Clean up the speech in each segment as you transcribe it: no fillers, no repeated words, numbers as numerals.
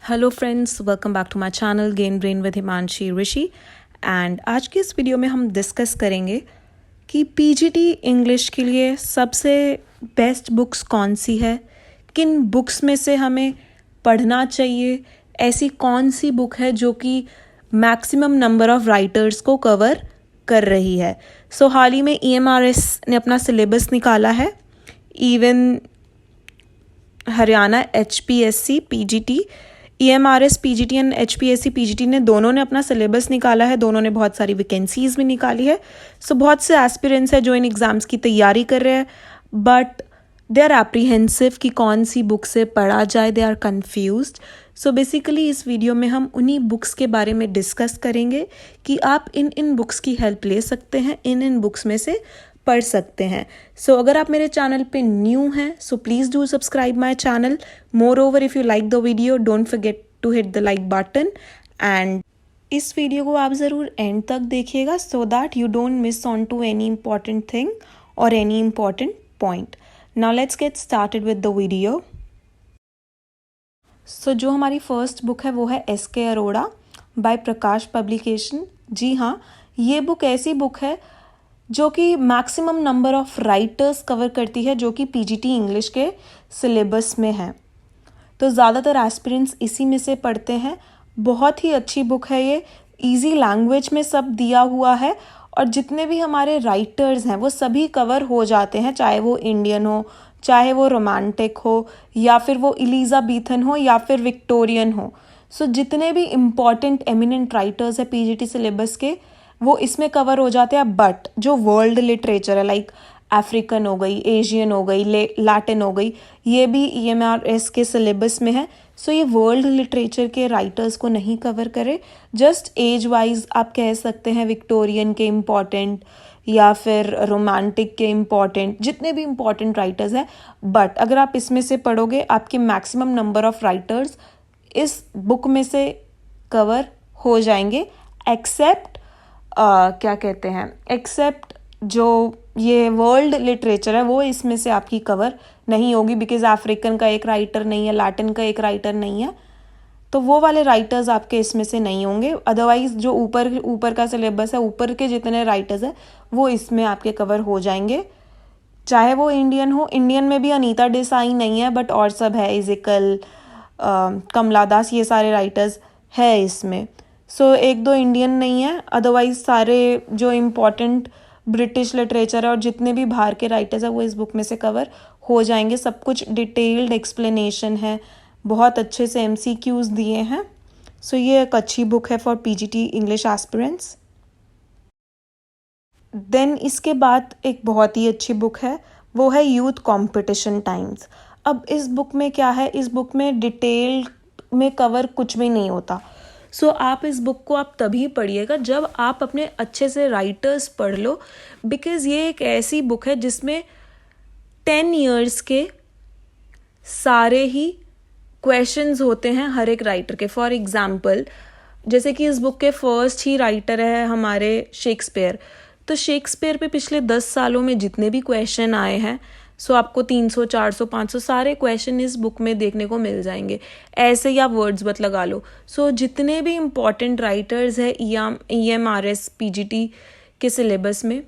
Hello friends, welcome back to my channel gain brain with Himanshi Rishi. And आज की इस video में हम डिस्कस करेंगे कि पीजीटी इंग्लिश के लिए सबसे बेस्ट बुक्स कौन सी है, किन बुक्स में से हमें पढ़ना चाहिए, ऐसी कौन सी बुक है जो कि मैक्सिमम नंबर ऑफ राइटर्स को कवर कर रही है। सो हाल ही में EMRS ने अपना सिलेबस निकाला है। Even Haryana HPSC PGT, EMRS PGT and HPSC PGT ने दोनों ने अपना सिलेबस निकाला है। दोनों ने बहुत सारी वैकेंसीज भी निकाली है। सो बहुत से एस्पिरेंट्स हैं जो इन एग्ज़ाम्स की तैयारी कर रहे हैं, बट दे आर एप्रीहेंसिव कि कौन सी बुक से पढ़ा जाए। They are confused. So basically इस वीडियो में हम उन्हीं बुक्स के बारे में डिस्कस करेंगे कि आप इन बुक्स की हेल्प ले सकते हैं, इन बुक्स में से पढ़ सकते हैं। सो अगर आप मेरे चैनल पे न्यू हैं so please do subscribe my channel. Moreover, if you like the video don't forget to hit the like button. And इस वीडियो को आप ज़रूर एंड तक देखिएगा so that you don't miss on to any important thing और any important point. Now let's get started with the video. So जो हमारी first book है वो है SK Arora by Prakash publication. जी हाँ, ये बुक ऐसी बुक है जो कि maximum number of writers cover करती है, जो कि पीजीटी इंग्लिश के सिलेबस में है। तो ज़्यादातर एस्पिरेंट्स इसी में से पढ़ते हैं। बहुत ही अच्छी बुक है ये, इजी लैंग्वेज में सब दिया हुआ है और जितने भी हमारे राइटर्स हैं वो सभी कवर हो जाते हैं, चाहे वो इंडियन हो, चाहे वो रोमांटिक हो, या फिर वो एलिजाबेथन हो, या फिर विक्टोरियन हो। सो जितने भी इम्पॉर्टेंट एमिनेंट राइटर्स हैं पीजीटी सिलेबस के वो इसमें कवर हो जाते हैं। बट जो वर्ल्ड लिटरेचर है, लाइक अफ्रीकन हो गई, एशियन हो गई, लैटिन हो गई, ये भी EMRS के सिलेबस में है। सो ये वर्ल्ड लिटरेचर के राइटर्स को नहीं कवर करे। जस्ट एज वाइज आप कह सकते हैं विक्टोरियन के इम्पॉर्टेंट या फिर रोमांटिक के इम्पॉर्टेंट, जितने भी इम्पॉर्टेंट राइटर्स हैं। बट अगर आप इसमें से पढ़ोगे आपके मैक्सिमम नंबर ऑफ राइटर्स इस बुक में से कवर हो जाएंगे, एक्सेप्ट एक्सेप्ट जो ये वर्ल्ड लिटरेचर है वो इसमें से आपकी कवर नहीं होगी, बिकॉज अफ्रीकन का एक राइटर नहीं है, लैटिन का एक राइटर नहीं है, तो वो वाले राइटर्स आपके इसमें से नहीं होंगे। अदरवाइज जो ऊपर का सिलेबस है, ऊपर के जितने राइटर्स हैं वो इसमें आपके कवर हो जाएंगे, चाहे वो इंडियन हो। इंडियन में भी अनीता देसाई नहीं है, बट और सब है, इजिकल, कमला दास, ये सारे राइटर्स है इसमें। सो एक दो इंडियन नहीं है, अदरवाइज सारे जो इम्पोर्टेंट ब्रिटिश लिटरेचर है और जितने भी बाहर के राइटर्स हैं वो इस बुक में से कवर हो जाएंगे। सब कुछ डिटेल्ड एक्सप्लेनेशन है, बहुत अच्छे से MCQs दिए हैं। सो ये एक अच्छी बुक है for PGT English aspirants. Then इसके बाद एक बहुत ही अच्छी बुक है, वो है यूथ कंपटीशन टाइम्स। अब इस बुक में क्या है, इस बुक में डिटेल में कवर कुछ भी नहीं होता। सो आप इस बुक को आप तभी पढ़िएगा जब आप अपने अच्छे से राइटर्स पढ़ लो, बिकॉज़ ये एक ऐसी बुक है जिसमें 10 इयर्स के सारे ही क्वेश्चंस होते हैं हर एक राइटर के। फॉर एग्जाम्पल, जैसे कि इस बुक के फर्स्ट ही राइटर है हमारे शेक्सपियर, तो शेक्सपियर पे पिछले 10 सालों में जितने भी क्वेश्चन आए हैं, सो आपको 300, 400, 500 सारे क्वेश्चन इस बुक में देखने को मिल जाएंगे। ऐसे ही आप वर्ड्स बत लगा लो। सो जितने भी इम्पॉर्टेंट राइटर्स हैं EMRS PGT के सिलेबस में,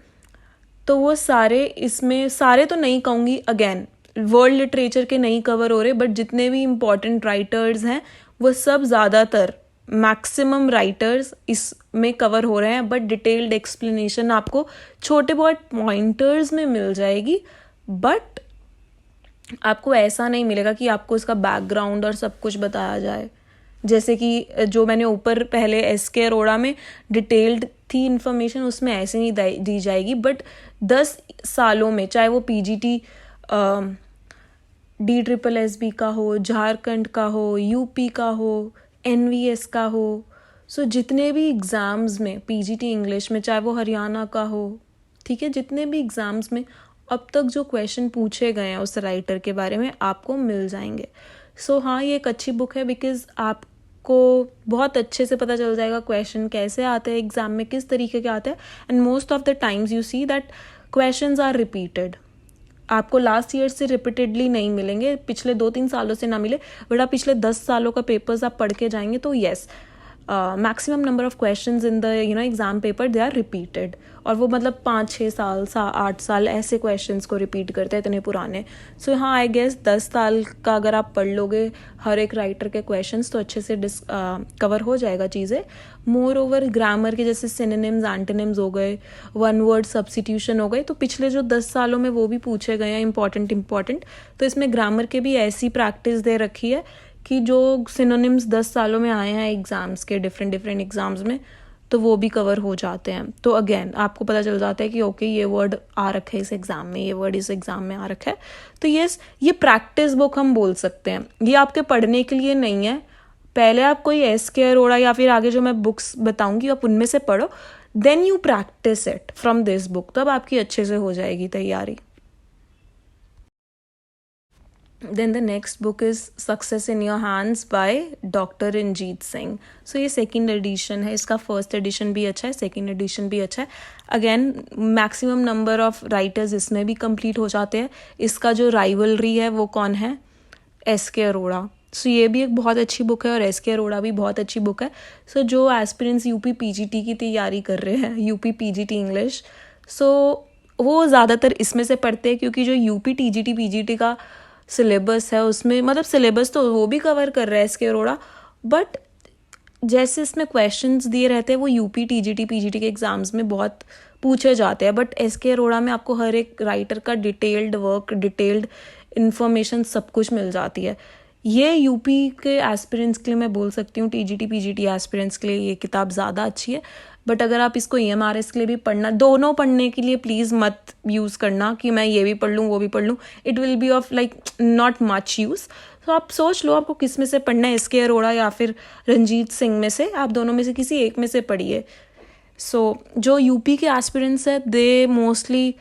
तो वो सारे इसमें, सारे तो नहीं कहूँगी, अगेन वर्ल्ड लिटरेचर के नहीं कवर हो रहे, बट जितने भी इम्पॉर्टेंट राइटर्स हैं वो सब, ज़्यादातर मैक्सिमम राइटर्स इसमें कवर हो रहे हैं। बट डिटेल्ड एक्सप्लेनेशन आपको छोटे बहुत पॉइंटर्स में मिल जाएगी, बट आपको ऐसा नहीं मिलेगा कि आपको इसका बैकग्राउंड और सब कुछ बताया जाए। जैसे कि जो मैंने ऊपर पहले SK अरोड़ा में डिटेल्ड थी इन्फॉर्मेशन, उसमें ऐसे नहीं दी जाएगी। बट 10 सालों में, चाहे वो PGT DSSB का हो, झारखंड का हो, UP का हो, NVS का हो, सो जितने भी एग्ज़ाम्स में PGT इंग्लिश में, चाहे वो हरियाणा का हो, ठीक है, जितने भी एग्ज़ाम्स में अब तक जो क्वेश्चन पूछे गए हैं उस राइटर के बारे में आपको मिल जाएंगे। सो हाँ, ये एक अच्छी बुक है, बिकॉज़ आपको बहुत अच्छे से पता चल जाएगा क्वेश्चन कैसे आते हैं एग्ज़ाम में, किस तरीके के आते हैं। And most of the times you see that questions are repeated. आपको लास्ट ईयर से रिपीटेडली नहीं मिलेंगे, पिछले 2-3 सालों से ना मिले, बट आप पिछले 10 सालों का पेपर्स आप पढ़ के जाएंगे तो yes, maximum number of questions in the exam paper they are repeated, और वो मतलब 5-6 साल 8 साल ऐसे क्वेश्चंस को रिपीट करते हैं, इतने पुराने. सो हाँ, आई गेस 10 साल का अगर आप पढ़ लोगे हर एक राइटर के क्वेश्चंस तो अच्छे से कवर हो जाएगा चीज़ें. मोर ओवर ग्रामर के जैसे सिनोनिम्स, एंटोनिम्स हो गए, वन वर्ड सब्स्टिट्यूशन हो गए, तो पिछले जो 10 सालों में वो भी पूछे गए हैं इंपॉर्टेंट. तो इसमें ग्रामर के भी ऐसी प्रैक्टिस दे रखी है कि जो सिनोनिम्स 10 सालों में आए हैं एग्ज़ाम्स के डिफरेंट एग्ज़ाम्स में, तो वो भी कवर हो जाते हैं. तो अगेन आपको पता चल जाता है कि ओके ये वर्ड आ रखा है इस एग्ज़ाम में, ये वर्ड इस एग्ज़ाम में आ रखा है. तो यस, ये प्रैक्टिस बुक हम बोल सकते हैं. ये आपके पढ़ने के लिए नहीं है. पहले आप कोई एस.के. अरोड़ा या फिर आगे जो मैं बुक्स बताऊंगी आप उनमें से पढ़ो, then you practice it from this book, तब आपकी अच्छे से हो जाएगी तैयारी. Then the next book is Success in Your Hands by Dr. Ranjit Singh. So ये सेकेंड एडिशन है, इसका फर्स्ट एडिशन भी अच्छा है, सेकेंड एडिशन भी अच्छा है. Again maximum number of writers इसमें भी कंप्लीट हो जाते हैं. इसका जो राइवलरी है वो कौन है? एस.के. अरोड़ा. सो ये भी एक बहुत अच्छी बुक है और एस.के. अरोड़ा भी बहुत अच्छी बुक है. सो जो एस्पिरेंट्स यूपी पीजीटी की तैयारी कर रहे हैं, यूपी पीजीटी इंग्लिश, सो वो ज़्यादातर इसमें से पढ़ते हैं, क्योंकि जो यूपी टीजीटी पीजीटी का सिलेबस है उसमें, मतलब सिलेबस तो वो भी कवर कर रहा है एस.के. अरोड़ा, बट जैसे इसमें क्वेश्चंस दिए रहते हैं वो यूपी टीजीटी पीजीटी के एग्जाम्स में बहुत पूछे जाते हैं. But SK. अरोड़ा में आपको हर एक राइटर का डिटेल्ड वर्क, डिटेल्ड इन्फॉर्मेशन सब कुछ मिल जाती है. ये यूपी के एस्पिरेंट्स के लिए मैं बोल सकती हूँ, टीजीटी पीजीटी एस्पिरेंट्स के लिए ये किताब ज़्यादा अच्छी है. बट अगर आप इसको ईएमआरएस के लिए भी पढ़ना, दोनों पढ़ने के लिए प्लीज़ मत यूज़ करना कि मैं ये भी पढ़ लूँ वो भी पढ़ लूँ. It will be of like not much use. तो आप सोच लो आपको किस में से पढ़ना है, एस.के. अरोड़ा या फिर रंजीत सिंह में से, आप दोनों में से किसी एक में से पढ़िए. सो जो यूपी के एस्पिरेंट्स है they mostly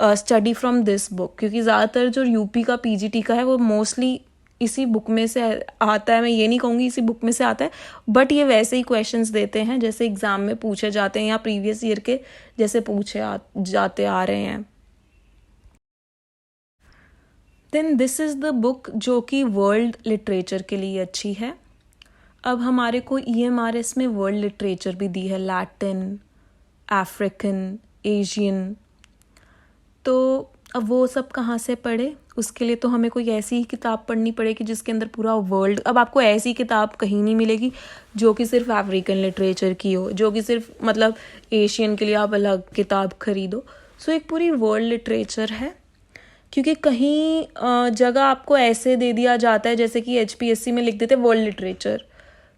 study from this book, क्योंकि ज़्यादातर जो यूपी का पीजीटी का है वो मोस्टली इसी बुक में से आता है. मैं ये नहीं कहूँगी इसी बुक में से आता है, बट ये वैसे ही क्वेश्चंस देते हैं जैसे एग्ज़ाम में पूछे जाते हैं या प्रीवियस ईयर के जैसे पूछे जाते आ रहे हैं. Then this is the book जो कि वर्ल्ड लिटरेचर के लिए अच्छी है. अब हमारे को ईएमआरएस में वर्ल्ड लिटरेचर भी दी है, लैटिन, अफ्रीकन, एशियन. तो अब वो सब कहाँ से पढ़े? उसके लिए तो हमें कोई ऐसी ही किताब पढ़नी पड़ेगी जिसके अंदर पूरा वर्ल्ड, अब आपको ऐसी किताब कहीं नहीं मिलेगी जो कि सिर्फ अफ्रीकन लिटरेचर की हो, जो कि सिर्फ मतलब एशियन के लिए आप अलग किताब खरीदो. सो एक पूरी वर्ल्ड लिटरेचर है, क्योंकि कहीं जगह आपको ऐसे दे दिया जाता है जैसे कि HPSC में लिख देते वर्ल्ड लिटरेचर.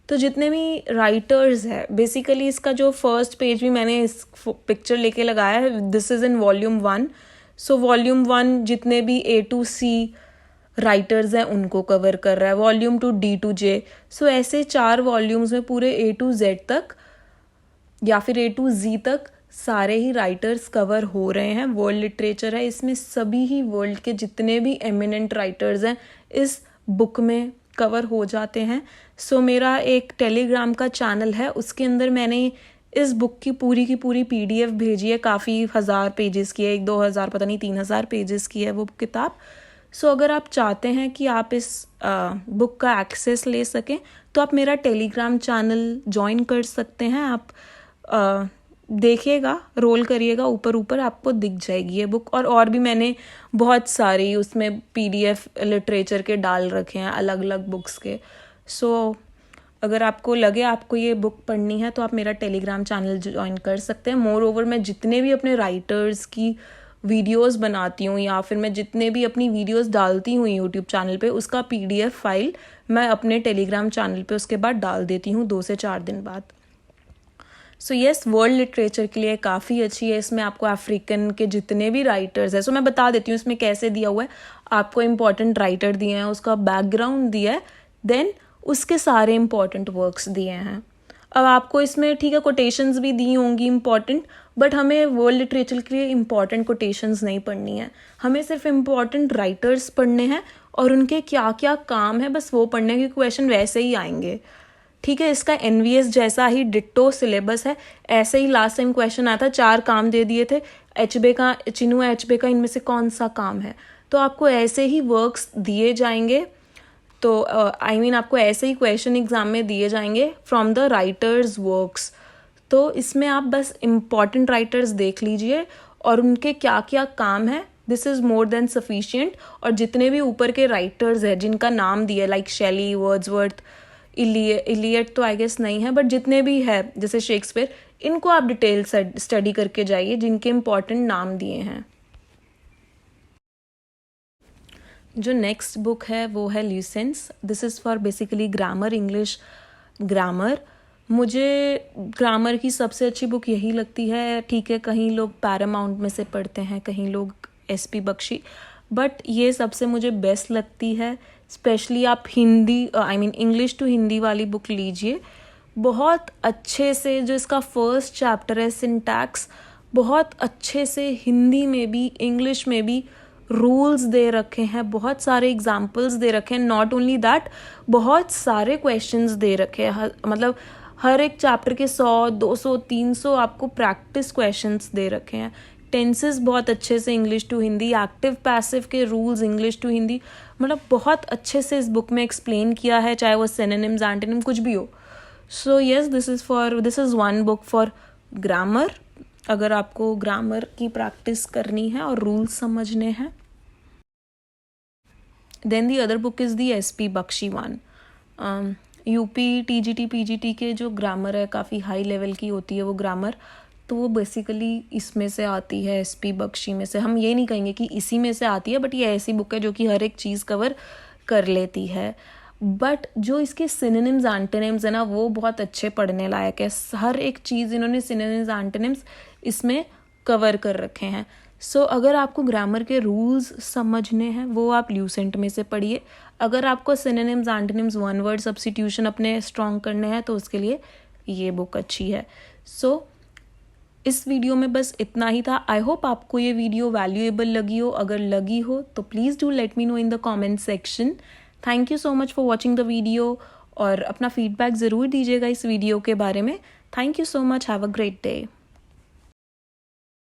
तो जितने भी राइटर्स है, बेसिकली इसका जो फर्स्ट पेज भी मैंने इस पिक्चर लेके लगाया है, this is in volume 1. So volume 1 जितने भी A to C राइटर्स हैं उनको कवर कर रहा है, वॉल्यूम 2 D to J. सो ऐसे 4 वॉल्यूम्स में पूरे A to Z तक या फिर A to Z तक सारे ही राइटर्स कवर हो रहे हैं. वर्ल्ड लिटरेचर है, इसमें सभी ही वर्ल्ड के जितने भी एमिनेंट राइटर्स हैं इस बुक में कवर हो जाते हैं. सो मेरा एक टेलीग्राम का चैनल है, उसके अंदर मैंने इस बुक की पूरी PDF भेजी है. काफ़ी 1000 पेजेस की है, 1-2 हज़ार पता नहीं 3000 पेजेस की है वो किताब. सो अगर आप चाहते हैं कि आप इस बुक का एक्सेस ले सकें तो आप मेरा टेलीग्राम चैनल ज्वाइन कर सकते हैं. आप देखिएगा, रोल करिएगा, ऊपर आपको दिख जाएगी ये बुक. और भी मैंने बहुत सारी उसमें PDF लिटरेचर के डाल रखे हैं अलग अलग बुक्स के. सो अगर आपको लगे आपको ये बुक पढ़नी है तो आप मेरा टेलीग्राम चैनल ज्वाइन कर सकते हैं. मोर ओवर मैं जितने भी अपने राइटर्स की वीडियोस बनाती हूँ या फिर मैं जितने भी अपनी वीडियोस डालती हूँ यूट्यूब चैनल पे, उसका PDF फाइल मैं अपने टेलीग्राम चैनल पे उसके बाद डाल देती हूँ 2 से 4 दिन बाद. सो येस, वर्ल्ड लिटरेचर के लिए काफ़ी अच्छी है. इसमें आपको अफ्रीकन के जितने भी राइटर्स हैं, सो मैं बता देती हूँ इसमें कैसे दिया हुआ है. आपको इम्पॉर्टेंट राइटर दिए हैं, उसका बैकग्राउंड दिया है, देन उसके सारे इंपॉर्टेंट वर्क्स दिए हैं. अब आपको इसमें ठीक है कोटेशंस भी दी होंगी इंपॉर्टेंट, बट हमें वर्ल्ड लिटरेचर के लिए इंपॉर्टेंट कोटेशंस नहीं पढ़नी है. हमें सिर्फ इंपॉर्टेंट राइटर्स पढ़ने हैं और उनके क्या क्या काम है बस वो पढ़ने के क्वेश्चन वैसे ही आएंगे. ठीक है, इसका NVS जैसा ही डिट्टो सिलेबस है. ऐसे ही लास्ट टाइम क्वेश्चन आया था, 4 काम दे दिए थे, चिनुआ एचबे का इनमें से कौन सा काम है। तो आपको ऐसे ही वर्क्स दिए जाएंगे, तो आपको ऐसे ही क्वेश्चन एग्जाम में दिए जाएंगे फ्रॉम द राइटर्स वर्क्स। तो इसमें आप बस इम्पॉर्टेंट राइटर्स देख लीजिए और उनके क्या क्या काम है, this is more than sufficient. और जितने भी ऊपर के राइटर्स हैं जिनका नाम दिया, लाइक शेली, वर्ड्सवर्थ, इलियट तो आई गेस नहीं है, बट जितने भी है जैसे शेक्सपियर, इनको आप डिटेल स्टडी करके जाइए जिनके इम्पॉर्टेंट नाम दिए हैं। जो नेक्स्ट बुक है वो है Lucent's. This is for basically grammar, English grammar. मुझे ग्रामर की सबसे अच्छी बुक यही लगती है। ठीक है, कहीं लोग पैरामाउंट में से पढ़ते हैं, कहीं लोग SP बख्शी, बट ये सबसे मुझे बेस्ट लगती है। स्पेशली आप हिंदी इंग्लिश टू हिंदी वाली बुक लीजिए। बहुत अच्छे से जो इसका फर्स्ट चैप्टर है सिंटैक्स, बहुत अच्छे से हिंदी में भी इंग्लिश में भी रूल्स दे रखे हैं, बहुत सारे एग्जाम्पल्स दे रखे हैं। नॉट ओनली दैट, बहुत सारे क्वेश्चंस दे रखे हैं। मतलब हर एक चैप्टर के 100, 200, 300 आपको प्रैक्टिस क्वेश्चंस दे रखे हैं। टेंसेस बहुत अच्छे से English to Hindi, active passive के रूल्स इंग्लिश टू हिंदी, मतलब बहुत अच्छे से इस बुक में एक्सप्लेन किया है, चाहे वो सिनोनिम्स, एंटोनिम कुछ भी हो। So yes, this is one book for grammar, अगर आपको ग्रामर की प्रैक्टिस करनी है और रूल्स समझने हैं। Then the other book is the SP Bakshi one. UP, TGT, PGT के जो ग्रामर है काफ़ी हाई लेवल की होती है वो ग्रामर, तो वो बेसिकली इसमें से आती है, SP बख्शी में से। हम ये नहीं कहेंगे कि इसी में से आती है, बट ये ऐसी बुक है जो कि हर एक चीज़ कवर कर लेती है। बट जो इसके सिनोनिम्स, एंटोनिम्स है ना, वो बहुत अच्छे पढ़ने लायक है। हर एक चीज़ इन्होंने सिनोनिम्स, एंटोनिम्स इसमें कवर कर रखे हैं। सो अगर आपको ग्रामर के रूल्स समझने हैं वो आप ल्यूसेंट में से पढ़िए। अगर आपको synonyms, antonyms, one word substitution अपने स्ट्रॉन्ग करने हैं तो उसके लिए ये बुक अच्छी है। सो इस वीडियो में बस इतना ही था। आई होप आपको ये वीडियो वैल्यूएबल लगी हो। अगर लगी हो तो please do let me know in the comment section. Thank you so much for watching the video, और अपना फीडबैक ज़रूर दीजिएगा इस वीडियो के बारे में। Thank you so much, have a great day.